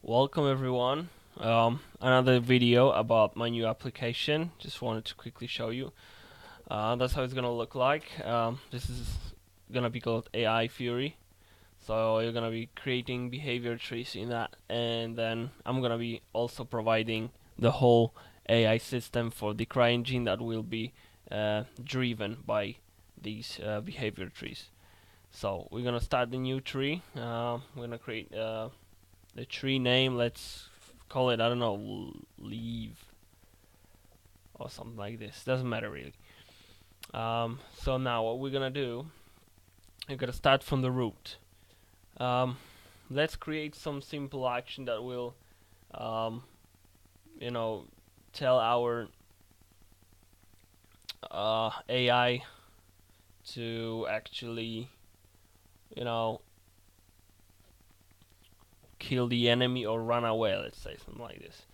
Welcome everyone. Another video about my new application. Just wanted to quickly show you. That's how it's gonna look like. This is gonna be called AI Fury. So you're gonna be creating behavior trees in that, and then I'm gonna be also providing the whole AI system for the Cryengine that will be driven by these behavior trees. So we're gonna start the new tree. We're gonna create the tree name. Let's call it, I don't know, leave or something like this. Doesn't matter really. So now what we're gonna do, we're gonna start from the root. Um, let's create some simple action that will, um, you know, tell our AI to actually, you know, kill the enemy or run away. Let's say something like this.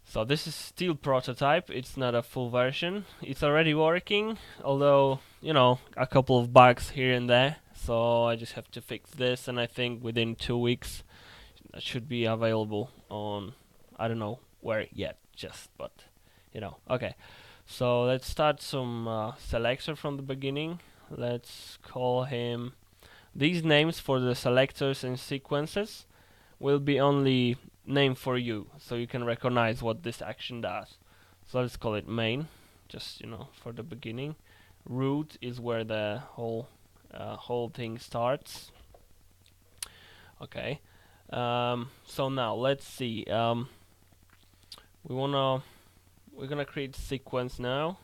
So this is still prototype, it's not a full version. It's already working, although, a couple of bugs here and there. So I just have to fix this, and I think within 2 weeks it should be available on, I don't know where yet, but okay. So let's start some selector from the beginning. Let's call him, these names for the selectors and sequences will be only name for you, so you can recognize what this action does. So let's call it main, just for the beginning. Root is where the whole thing starts. Okay. So now let's see. We're gonna create sequence now.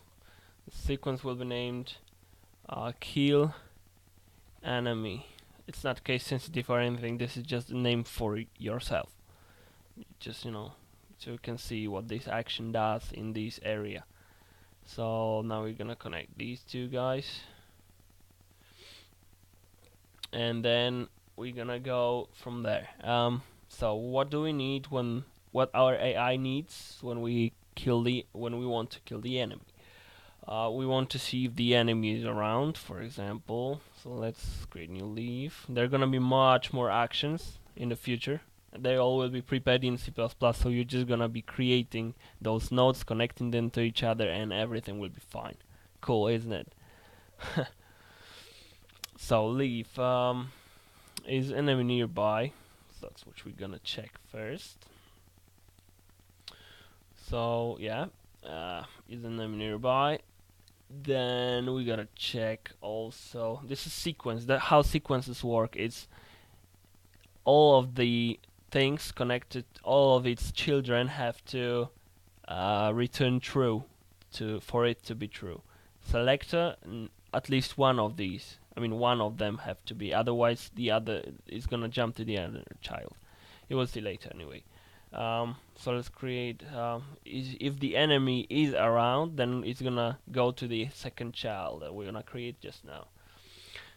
The sequence will be named kill enemy. It's not case sensitive or anything. This is just a name for yourself. Just so you can see what this action does in this area. So now we're gonna connect these two guys, and then we're gonna go from there. So what do we need what our AI needs when we want to kill the enemy? We want to see if the enemy is around, for example. So let's create new leaf. There are gonna be much more actions in the future. They all will be prepared in C++, so you're just gonna be creating those nodes, connecting them to each other, and everything will be fine. Cool, isn't it? So leaf, is enemy nearby? So that's what we're gonna check first. So yeah, is enemy nearby? Then we gotta check also. This is sequence. How sequences work is all of the things connected, all of its children have to return true for it to be true. Selector, at least one of these. I mean, one of them have to be. Otherwise, the other is gonna jump to the other child. You will see later anyway. So let's create. If the enemy is around, then it's gonna go to the second child that we're gonna create just now.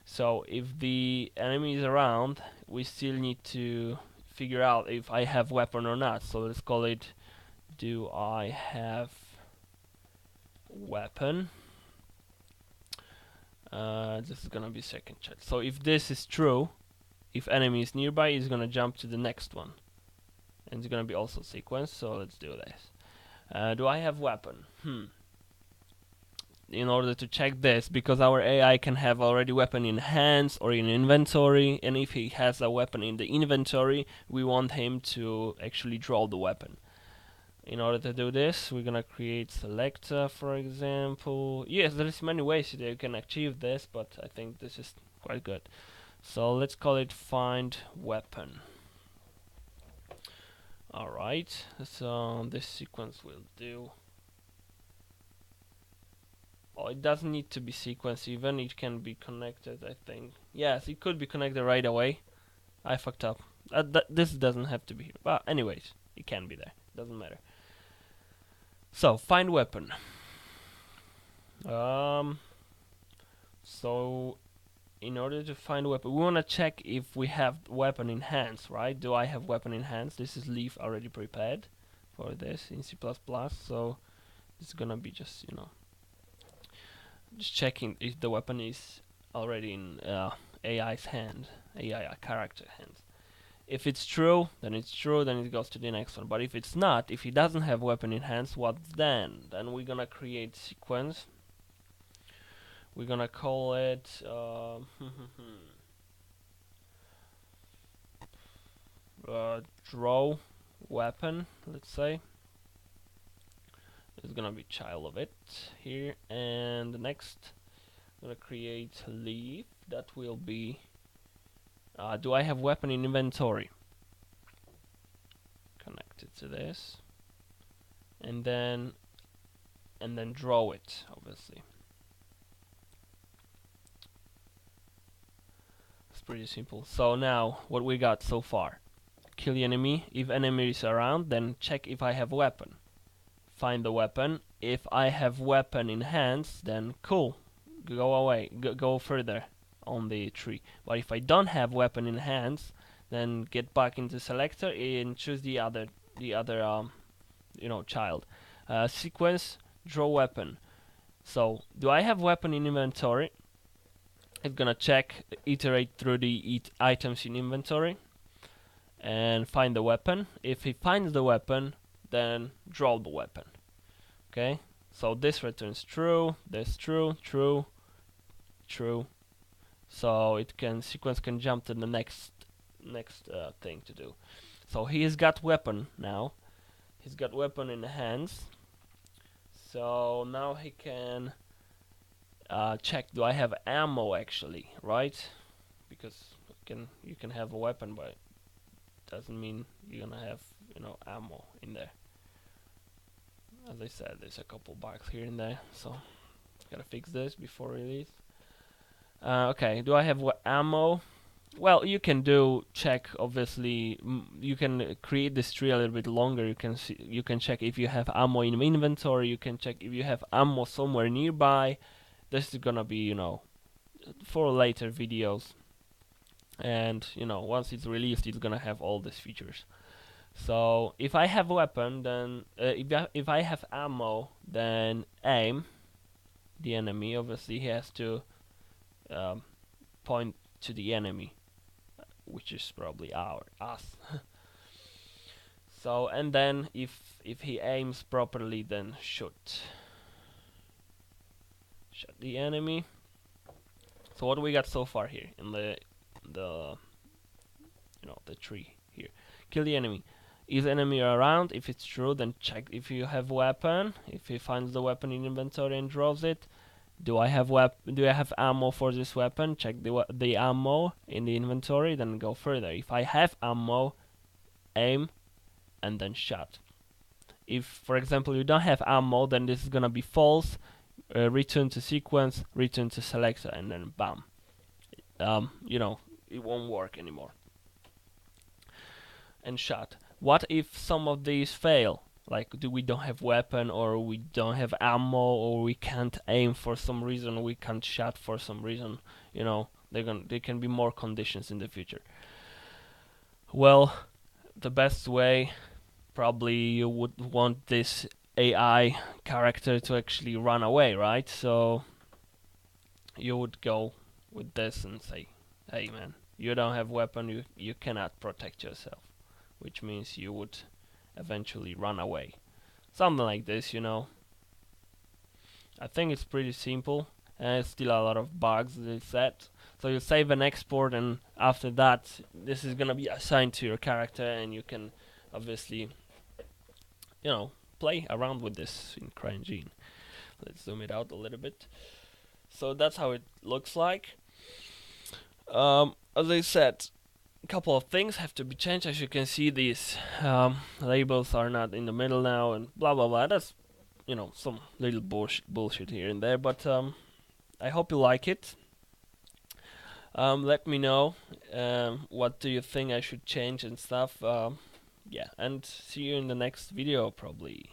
So if the enemy is around, we still need to figure out if I have weapon or not. So let's call it, do I have weapon? This is gonna be second child. So if this is true, if enemy is nearby, it's gonna jump to the next one, and it's gonna be also sequence. So let's do this. Do I have weapon? In order to check this, because our AI can have already weapon in hands or in inventory, and if he has a weapon in the inventory, we want him to actually draw the weapon. In order to do this, we're gonna create selector, for example. Yes, there's many ways that you can achieve this, but I think this is quite good. So let's call it find weapon. Alright, so this sequence will do. Oh, it doesn't need to be sequenced even, it can be connected, I think. Yes, it could be connected right away. I fucked up. This doesn't have to be here. But anyways, it can be there. Doesn't matter. So, find weapon. So, in order to find weapon, we want to check if we have weapon in hands, right? Do I have weapon in hands? This is leaf already prepared for this in C++. So, it's gonna be just, just checking if the weapon is already in AI's hand, AI character hands. If it's true, then it's true, then it goes to the next one. But if it's not, if he doesn't have weapon in hands, what then? Then we're gonna create sequence. We're gonna call it draw weapon, let's say. It's gonna be child of it here, and the next I'm gonna create leaf. That will be do I have weapon in inventory? Connect it to this, and then draw it, obviously. It's pretty simple. So now what we got so far: kill the enemy. If enemy is around, then check if I have weapon. Find the weapon. If I have weapon in hands, then cool, go away, go further on the tree. But if I don't have weapon in hands, then get back into selector and choose the other child. Sequence, draw weapon. So do I have weapon in inventory? It's gonna check, iterate through the items in inventory and find the weapon. If he finds the weapon, then draw the weapon. Okay, so this returns true, this true, true, true. So sequence can jump to the next thing to do. So he's got weapon now. He's got weapon in the hands. So now he can check, do I have ammo actually, right? Because you can have a weapon, but it doesn't mean you're gonna have ammo in there. As I said, there's a couple bugs here and there, so gotta fix this before release. Okay, do I have ammo? Well, you can check. Obviously, you can create this tree a little bit longer. You can check if you have ammo in inventory. You can check if you have ammo somewhere nearby. This is gonna be for later videos, and once it's released, it's gonna have all these features. So if I have weapon, then if I have ammo, then aim the enemy. Obviously, he has to point to the enemy, which is probably us. So, and then if he aims properly, then shoot the enemy. So what do we got so far here in the tree here? Kill the enemy. Is enemy around? If it's true, then check if you have weapon. If he finds the weapon in inventory and draws it, do I have ammo for this weapon? Check the ammo in the inventory, then go further. If I have ammo, aim and then shot. If, for example, you don't have ammo, then this is gonna be false. Return to sequence, return to selector, and then bam. It won't work anymore. And shot. What if some of these fail? Like, we don't have weapon, or we don't have ammo, or we can't aim for some reason, we can't shot for some reason. There can be more conditions in the future. Well, the best way, probably you would want this AI character to actually run away, right? So you would go with this and say, hey man, you don't have weapon, you cannot protect yourself, which means you would eventually run away. Something like this, I think it's pretty simple, and it's still a lot of bugs that it set. So you save and export, and after that, this is gonna be assigned to your character, and you can obviously, play around with this in Cryengine. Let's zoom it out a little bit. So that's how it looks like. As I said, a couple of things have to be changed. As you can see, these labels are not in the middle now, and blah blah blah. That's some little bullshit here and there, but I hope you like it. Let me know what do you think I should change and stuff. Yeah, and see you in the next video probably.